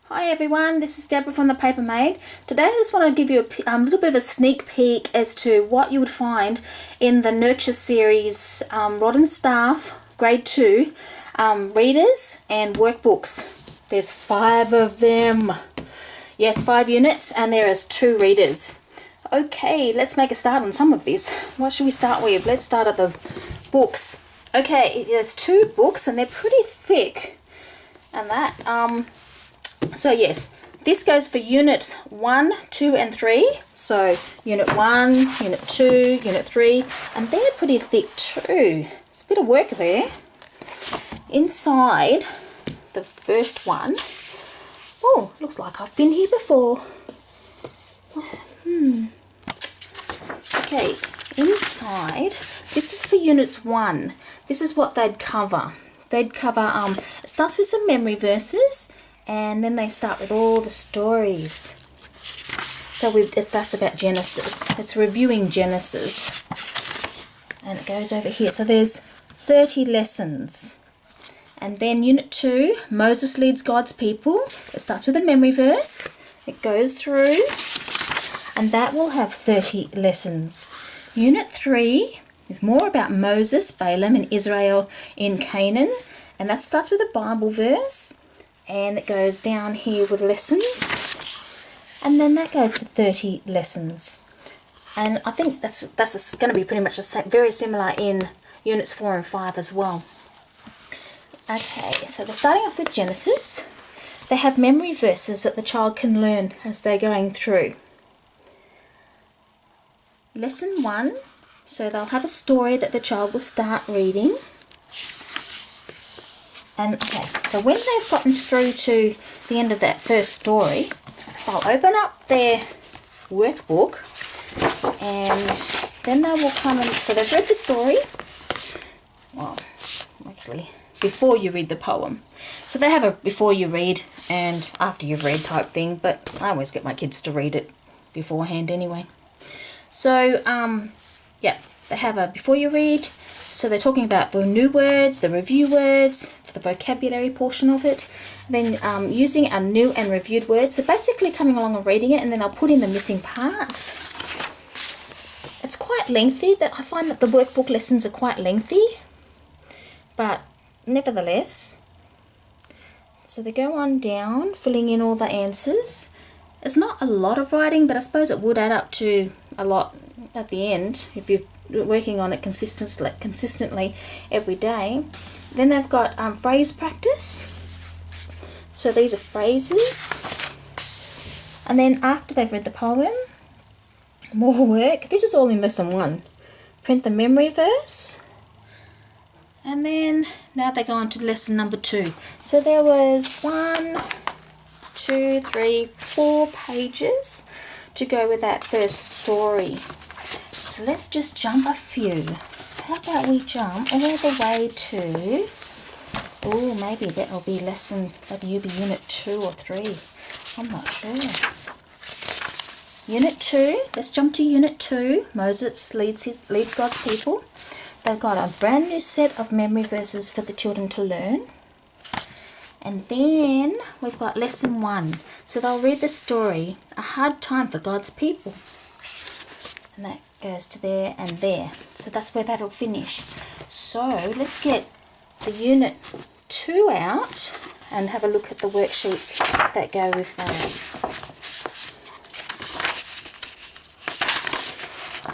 Hi everyone, this is Deborah from The Paper Maid. Today I just want to give you a little bit of a sneak peek as to what you would find in the Nurture series Rod and Staff Grade 2 readers and workbooks. There's 5 of them. Yes, 5 units, and there is 2 readers. Okay, let's make a start on some of these. What should we start with? Let's start at the books. Okay, there's 2 books and they're pretty thick. And that, so yes, this goes for units 1, 2 and 3. So unit 1, unit 2, unit 3, and they're pretty thick too. It's a bit of work there. Inside the first one, oh, looks like I've been here before. Okay, inside, this is for units 1. This is what they'd cover. They'd cover, it starts with some memory verses, and then they start with all the stories. So that's about Genesis. It's reviewing Genesis. And it goes over here. So there's 30 lessons. And then Unit 2, Moses leads God's people. It starts with a memory verse. It goes through, and that will have 30 lessons. Unit 3 is more about Moses, Balaam, and Israel in Canaan. And that starts with a Bible verse. And it goes down here with lessons, and then that goes to 30 lessons. And I think that's going to be pretty much the same, very similar in units 4 and 5 as well. Okay, so they're starting off with Genesis. They have memory verses that the child can learn as they're going through. Lesson 1, so they'll have a story that the child will start reading. And okay, so when they've gotten through to the end of that first story, they'll open up their workbook, and then they will come and, so they've read the story, well, actually, before you read the poem. So they have a before you read and after you've read type thing, but I always get my kids to read it beforehand anyway. So, yeah, they have a before you read. So they're talking about the new words, the review words, the vocabulary portion of it. Then using our new and reviewed words. So basically coming along and reading it, and then I'll put in the missing parts. It's quite lengthy. That I find that the workbook lessons are quite lengthy. But nevertheless, so they go on down, filling in all the answers. It's not a lot of writing, but I suppose it would add up to a lot at the end if you're working on it consistently every day. Then they've got phrase practice. So these are phrases. And then after they've read the poem, more work. This is all in lesson 1. Print the memory verse. And then now they go on to lesson number 2. So there was 1, 2, 3, 4 pages to go with that first story. So let's just jump a few. How about we jump all the way to, oh, maybe that'll be unit 2 or 3. I'm not sure. Unit 2, let's jump to unit 2. Moses leads God's people. They've got a brand new set of memory verses for the children to learn. And then we've got lesson 1. So they'll read the story, A Hard Time for God's People. And that goes to there and there. So that's where that'll finish. So let's get the unit 2 out and have a look at the worksheets that go with that.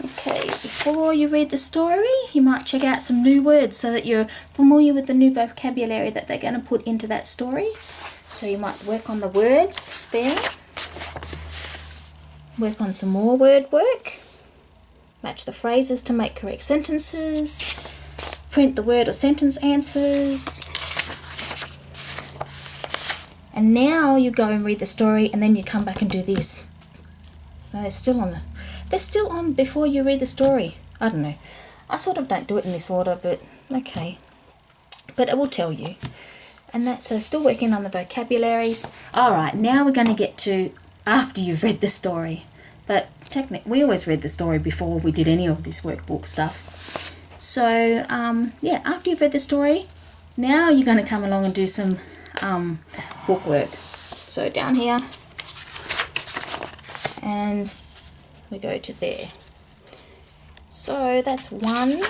Okay, before you read the story, you might check out some new words so that you're familiar with the new vocabulary that they're going to put into that story. So you might work on the words there. Work on some more word work. Match the phrases to make correct sentences. Print the word or sentence answers. And now you go and read the story, and then you come back and do this. No, they're still on before you read the story. I don't know. I sort of don't do it in this order, but okay. But it will tell you. And that's still working on the vocabularies. Alright, now we're going to get to after you've read the story. But technically, we always read the story before we did any of this workbook stuff. So, yeah, after you've read the story, now you're going to come along and do some book work. So down here, and we go to there. So that's 1,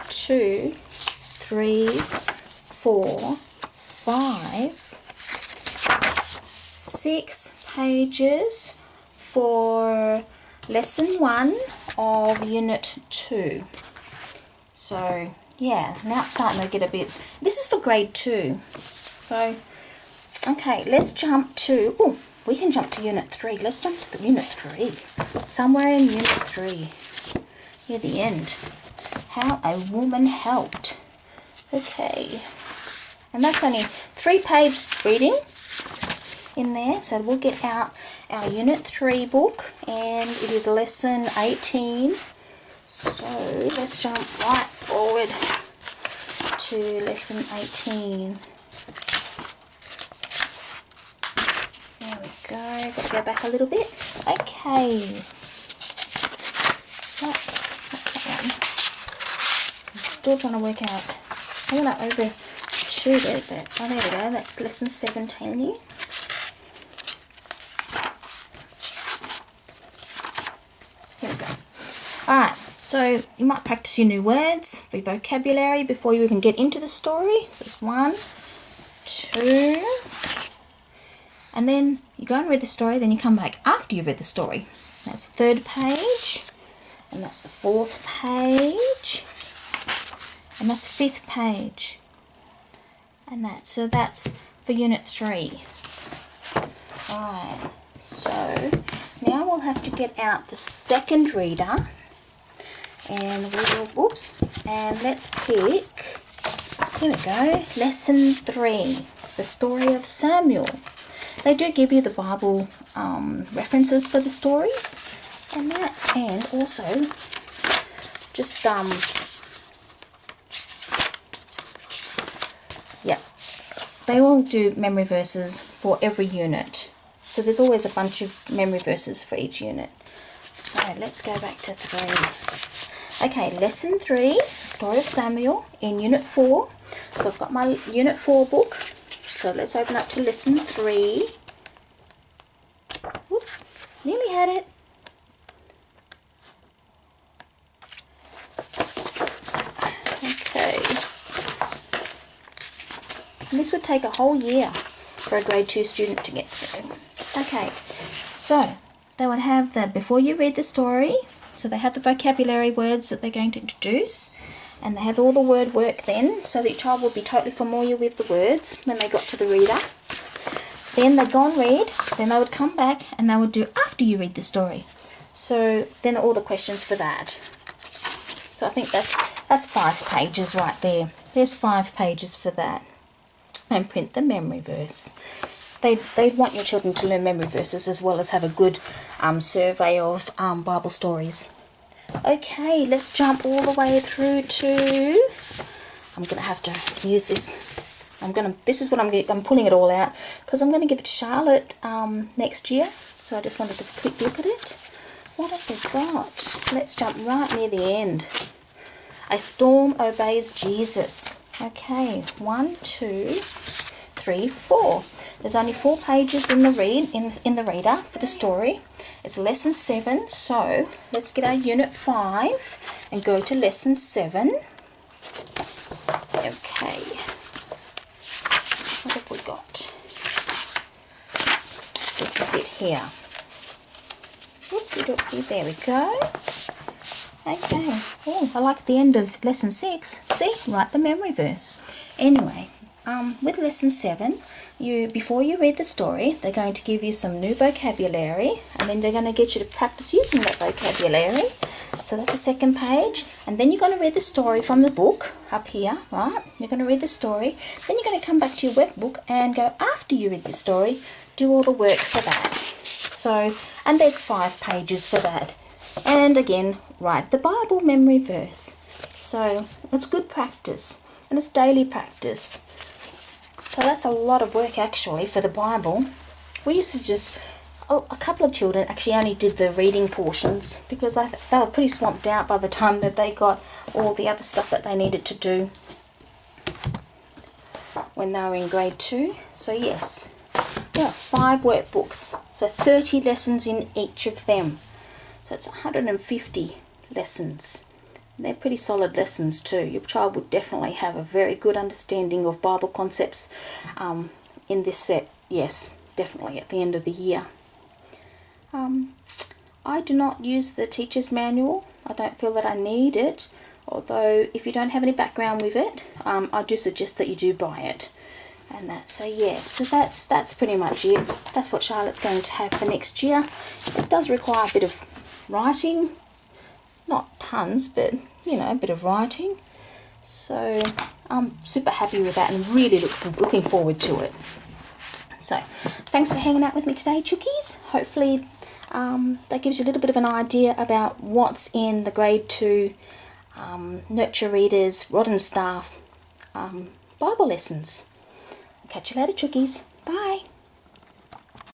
2, 3, 4, 5, 6 pages for lesson 1 of unit 2. So yeah, now it's starting to get a bit, this is for grade 2. So okay, let's jump to, oh, we can jump to unit 3. Let's jump to the unit 3. Somewhere in unit 3. Near the end. How a woman helped. Okay. And that's only 3-page reading in there. So we'll get out our unit 3 book, and it is lesson 18. So let's jump right forward to lesson 18. There we go. Got to go back a little bit. Okay. So what's that one? I'm still trying to work out. I want to overshoot it, but oh, there we go. That's lesson 17. Here we go. Alright, so you might practice your new words for your vocabulary before you even get into the story. So it's 1, 2, and then you go and read the story, then you come back after you've read the story. That's the 3rd page, and that's the 4th page, and that's the 5th page, and so that's for unit 3. Alright, so now we'll have to get out the second reader, and we will, whoops, and let's pick, here we go, lesson 3, the story of Samuel. They do give you the Bible references for the stories, and also just yeah, they will do memory verses for every unit. So there's always a bunch of memory verses for each unit. So let's go back to 3. Okay, lesson 3, story of Samuel in unit 4. So I've got my unit 4 book. So let's open up to lesson 3. Whoops, nearly had it. Okay. And this would take a whole year for a grade 2 student to get through. Okay, so they would have the, before you read the story, so they have the vocabulary words that they're going to introduce, and they have all the word work then, so that your child will be totally familiar with the words when they got to the reader. Then they'd go and read, then they would come back and they would do after you read the story. So then all the questions for that. So I think that's 5 pages right there. There's 5 pages for that. And print the memory verse. They want your children to learn memory verses as well as have a good survey of Bible stories. Okay, let's jump all the way through to, I'm going to have to use this. This is what I'm pulling it all out because I'm going to give it to Charlotte next year. So I just wanted to quick look at it. What have we got? Let's jump right near the end. A storm obeys Jesus. Okay, 1, 2, 3, 4. There's only 4 pages in the reader for the story. It's lesson 7, so let's get our unit 5 and go to lesson 7. Okay. What have we got? This is it here. Oopsie doopsie, there we go. Okay. Oh, I like the end of lesson 6. See, write the memory verse. Anyway, with lesson 7, before you read the story, they're going to give you some new vocabulary, and then they're going to get you to practice using that vocabulary. So that's the 2nd page, and then you're going to read the story from the book up here, right? You're going to read the story, then you're going to come back to your workbook and go after you read the story, do all the work for that. So, and there's 5 pages for that. And again, write the Bible memory verse. So it's good practice, and it's daily practice. So that's a lot of work actually for the Bible. We used to just, a couple of children actually only did the reading portions because they were pretty swamped out by the time that they got all the other stuff that they needed to do when they were in grade 2. So yes, Yeah, 5 workbooks, so 30 lessons in each of them. So it's 150 lessons. They're pretty solid lessons too. Your child would definitely have a very good understanding of Bible concepts in this set. Yes, definitely at the end of the year. I do not use the teacher's manual. I don't feel that I need it. Although if you don't have any background with it, I do suggest that you do buy it. And that, so yeah, so that's pretty much it. That's what Charlotte's going to have for next year. It does require a bit of writing. Not tons, but you know, a bit of writing. So I'm super happy with that and really looking forward to it. So thanks for hanging out with me today, Chookies. Hopefully that gives you a little bit of an idea about what's in the grade 2 Nurture Readers, Rod and Staff Bible lessons. Catch you later, Chookies. Bye.